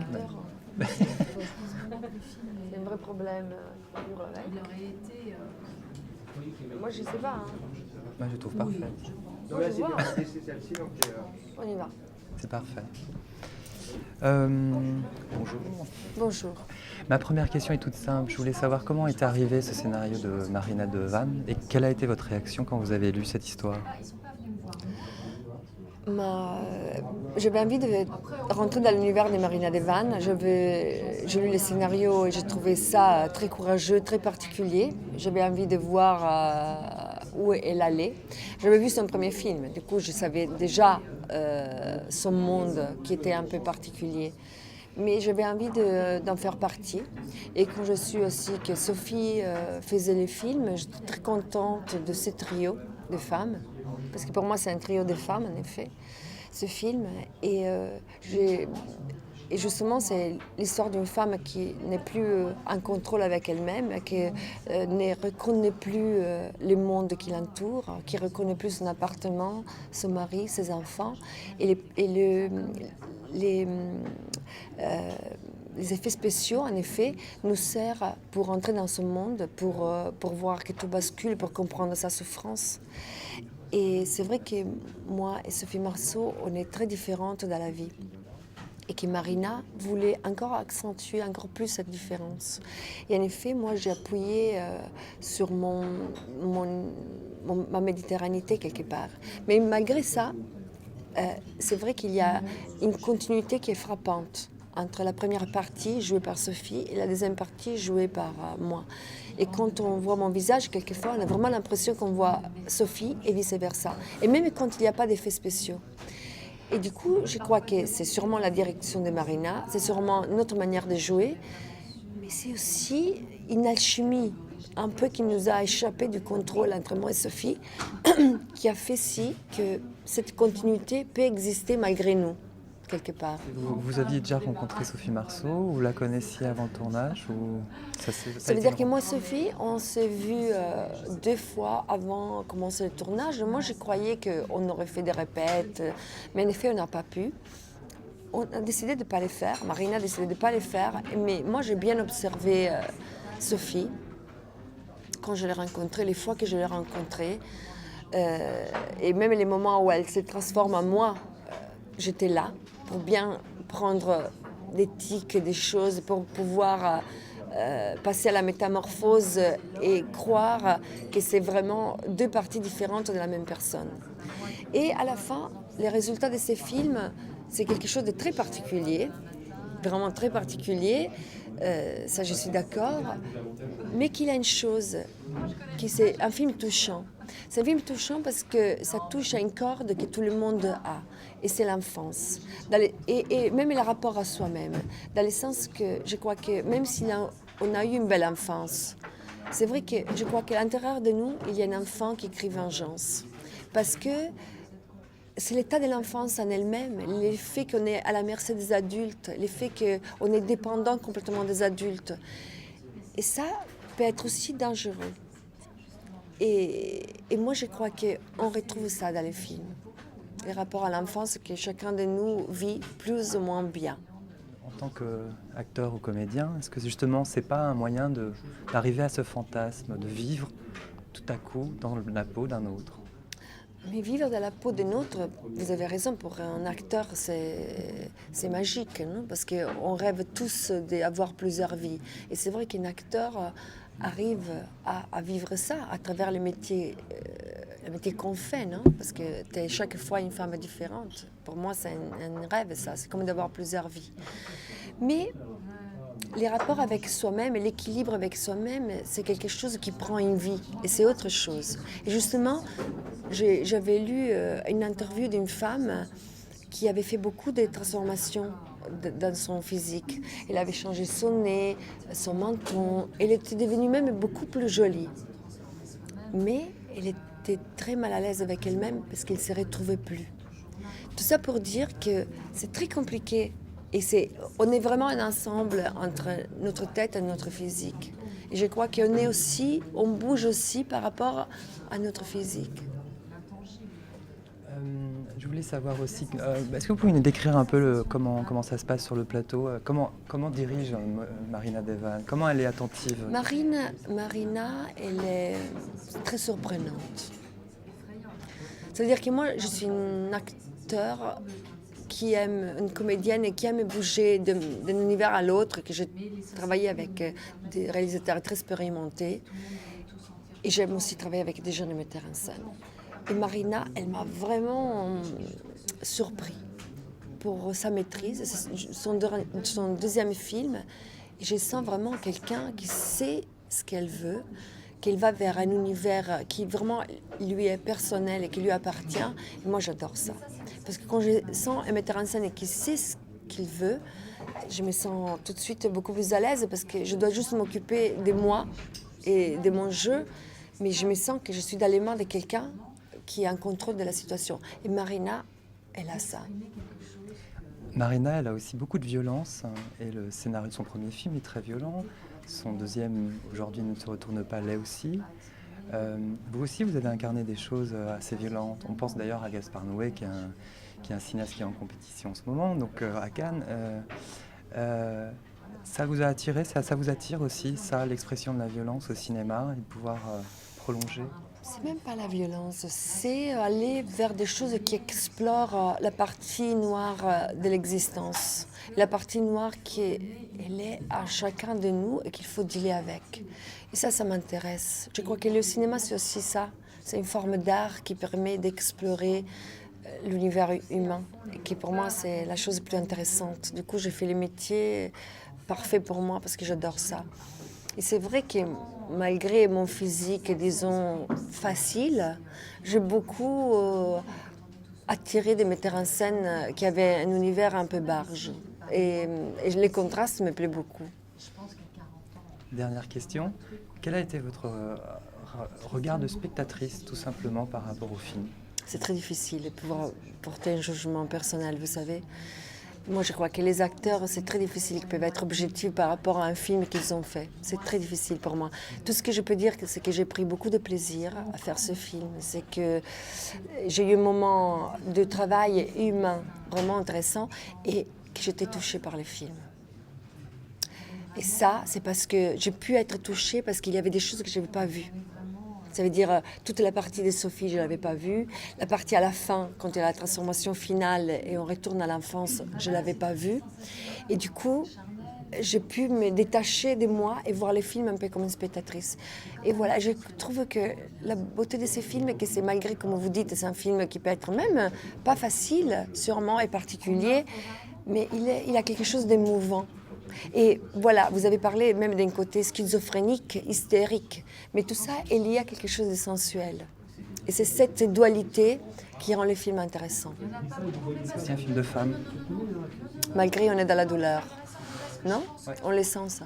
acteur. C'est un vrai problème. Il aurait été... Moi, je sais pas. Hein. Moi, je trouve parfait. Moi, je vois. On y va. C'est parfait. Bonjour. Bonjour. Ma première question est toute simple. Je voulais savoir comment est arrivé ce scénario de Marina de Vannes et quelle a été votre réaction quand vous avez lu cette histoire? J'avais envie de rentrer dans l'univers de Marina de Vannes. J'ai lu le scénario et j'ai trouvé ça très courageux, très particulier. J'avais envie de voir où elle allait. J'avais vu son premier film, du coup je savais déjà son monde qui était un peu particulier. Mais j'avais envie d'en faire partie. Et quand je suis aussi que Sophie faisait les films, j'étais très contente de ce trio de femmes. Parce que pour moi, c'est un trio de femmes, en effet, ce film. Et justement, c'est l'histoire d'une femme qui n'est plus en contrôle avec elle-même, qui ne reconnaît plus le monde qui l'entoure, qui ne reconnaît plus son appartement, son mari, ses enfants. Et les effets spéciaux, en effet, nous servent pour entrer dans ce monde, pour voir que tout bascule, pour comprendre sa souffrance. Et c'est vrai que moi et Sophie Marceau, on est très différentes dans la vie. Et que Marina voulait encore accentuer encore plus cette différence. Et en effet, moi, j'ai appuyé sur ma méditerranéité quelque part. Mais malgré ça, c'est vrai qu'il y a une continuité qui est frappante entre la première partie jouée par Sophie et la deuxième partie jouée par moi. Et quand on voit mon visage, quelquefois, on a vraiment l'impression qu'on voit Sophie et vice-versa. Et même quand il n'y a pas d'effets spéciaux. Et du coup, je crois que c'est sûrement la direction de Marina, c'est sûrement notre manière de jouer, mais c'est aussi une alchimie un peu qui nous a échappé du contrôle entre moi et Sophie, qui a fait si que cette continuité peut exister malgré nous, quelque part. Vous aviez déjà rencontré Sophie Marceau, vous la connaissiez avant le tournage ou ça veut dire que moi et Sophie, on s'est vus 2 fois avant de commencer le tournage. Moi, je croyais qu'on aurait fait des répètes, mais en effet, on n'a pas pu. On a décidé de ne pas les faire. Marina a décidé de ne pas les faire. Mais moi, j'ai bien observé Sophie quand je l'ai rencontrée, les fois que je l'ai rencontrée. Et même les moments où elle se transforme en moi, j'étais là pour bien prendre des tics, des choses, pour pouvoir passer à la métamorphose et croire que c'est vraiment 2 parties différentes de la même personne. Et à la fin, les résultats de ces films, c'est quelque chose de très particulier, vraiment très particulier, ça je suis d'accord, mais qu'il a une chose, c'est un film touchant. C'est un film touchant parce que ça touche à une corde que tout le monde a, et c'est l'enfance. Et même le rapport à soi-même, dans le sens que je crois que même si on a eu une belle enfance, c'est vrai que je crois qu'à l'intérieur de nous, il y a un enfant qui crie vengeance. Parce que c'est l'état de l'enfance en elle-même, le fait qu'on est à la merci des adultes, le fait qu'on est dépendant complètement des adultes. Et ça peut être aussi dangereux. Et moi, je crois qu'on retrouve ça dans les films. Les rapports à l'enfance que chacun de nous vit plus ou moins bien. En tant qu'acteur ou comédien, est-ce que justement, c'est pas un moyen d'arriver à ce fantasme, de vivre tout à coup dans la peau d'un autre? Mais vivre dans la peau d'un autre, vous avez raison, pour un acteur, c'est magique, non? Parce qu'on rêve tous d'avoir plusieurs vies. Et c'est vrai qu'un acteur arrive à vivre ça à travers le métier qu'on fait, non? Parce que tu es chaque fois une femme différente. Pour moi, c'est un rêve, ça. C'est comme d'avoir plusieurs vies. Mais les rapports avec soi-même et l'équilibre avec soi-même, c'est quelque chose qui prend une vie. Et c'est autre chose. Et justement, j'avais lu une interview d'une femme qui avait fait beaucoup de transformations dans son physique. Elle avait changé son nez, son menton. Elle était devenue même beaucoup plus jolie. Mais elle était très mal à l'aise avec elle-même parce qu'elle ne se retrouvait plus. Tout ça pour dire que c'est très compliqué. Et on est vraiment un ensemble entre notre tête et notre physique. Et je crois on bouge aussi par rapport à notre physique. Je voulais voulais savoir aussi, est-ce que vous pouvez nous décrire un peu comment ça se passe sur le plateau? Comment dirige Marina Devan? Comment elle est attentive? Marina, elle est très surprenante. C'est-à-dire que moi, je suis une acteur qui aime, une comédienne et qui aime bouger d'un univers à l'autre, que j'ai travaillé avec des réalisateurs très expérimentés. Et j'aime aussi travailler avec des jeunes metteurs en scène. Et Marina, elle m'a vraiment surpris pour sa maîtrise. C'est son deuxième film. Et je sens vraiment quelqu'un qui sait ce qu'elle veut, qu'elle va vers un univers qui vraiment lui est personnel et qui lui appartient. Et moi, j'adore ça. Parce que quand je sens un metteur en scène qui sait ce qu'il veut, je me sens tout de suite beaucoup plus à l'aise parce que je dois juste m'occuper de moi et de mon jeu. Mais je me sens que je suis dans les mains de quelqu'un qui est en contrôle de la situation. Et Marina, elle a ça. Marina, elle a aussi beaucoup de violence, hein, et le scénario de son premier film est très violent. Son deuxième, Aujourd'hui ne se retourne pas, l'est aussi. Vous aussi, vous avez incarné des choses assez violentes. On pense d'ailleurs à Gaspard Noé, qui est un cinéaste qui est en compétition en ce moment, donc à Cannes. Ça vous a attiré, ça vous attire aussi, ça, l'expression de la violence au cinéma, et de pouvoir prolonger? C'est même pas la violence, c'est aller vers des choses qui explorent la partie noire de l'existence. La partie noire elle est à chacun de nous et qu'il faut dealer avec. Et ça m'intéresse. Je crois que le cinéma, c'est aussi ça. C'est une forme d'art qui permet d'explorer l'univers humain, et qui pour moi, c'est la chose la plus intéressante. Du coup, j'ai fait le métier parfait pour moi parce que j'adore ça. Et c'est vrai que malgré mon physique, disons, facile, j'ai beaucoup attiré des metteurs en scène qui avaient un univers un peu barge. Et les contrastes me plaisent beaucoup. Dernière question. Quel a été votre regard de spectatrice, tout simplement, par rapport au film? C'est très difficile de pouvoir porter un jugement personnel, vous savez. Moi, je crois que les acteurs, c'est très difficile, ils peuvent être objectifs par rapport à un film qu'ils ont fait. C'est très difficile pour moi. Tout ce que je peux dire, c'est que j'ai pris beaucoup de plaisir à faire ce film. C'est que j'ai eu un moment de travail humain vraiment intéressant et que j'étais touchée par le film. Et ça, c'est parce que j'ai pu être touchée parce qu'il y avait des choses que je n'avais pas vues. Ça veut dire toute la partie de Sophie, je ne l'avais pas vue. La partie à la fin, quand il y a la transformation finale et on retourne à l'enfance, je ne l'avais pas vue. Et du coup, j'ai pu me détacher de moi et voir les films un peu comme une spectatrice. Et voilà, je trouve que la beauté de ces films est que c'est malgré, comme vous dites, c'est un film qui peut être même pas facile, sûrement, et particulier, mais il a quelque chose d'émouvant. Et voilà, vous avez parlé même d'un côté schizophrénique, hystérique, mais tout ça est lié à quelque chose de sensuel. Et c'est cette dualité qui rend le film intéressant. C'est un film de femme. Malgré on est dans la douleur, non? Ouais. On les sent ça.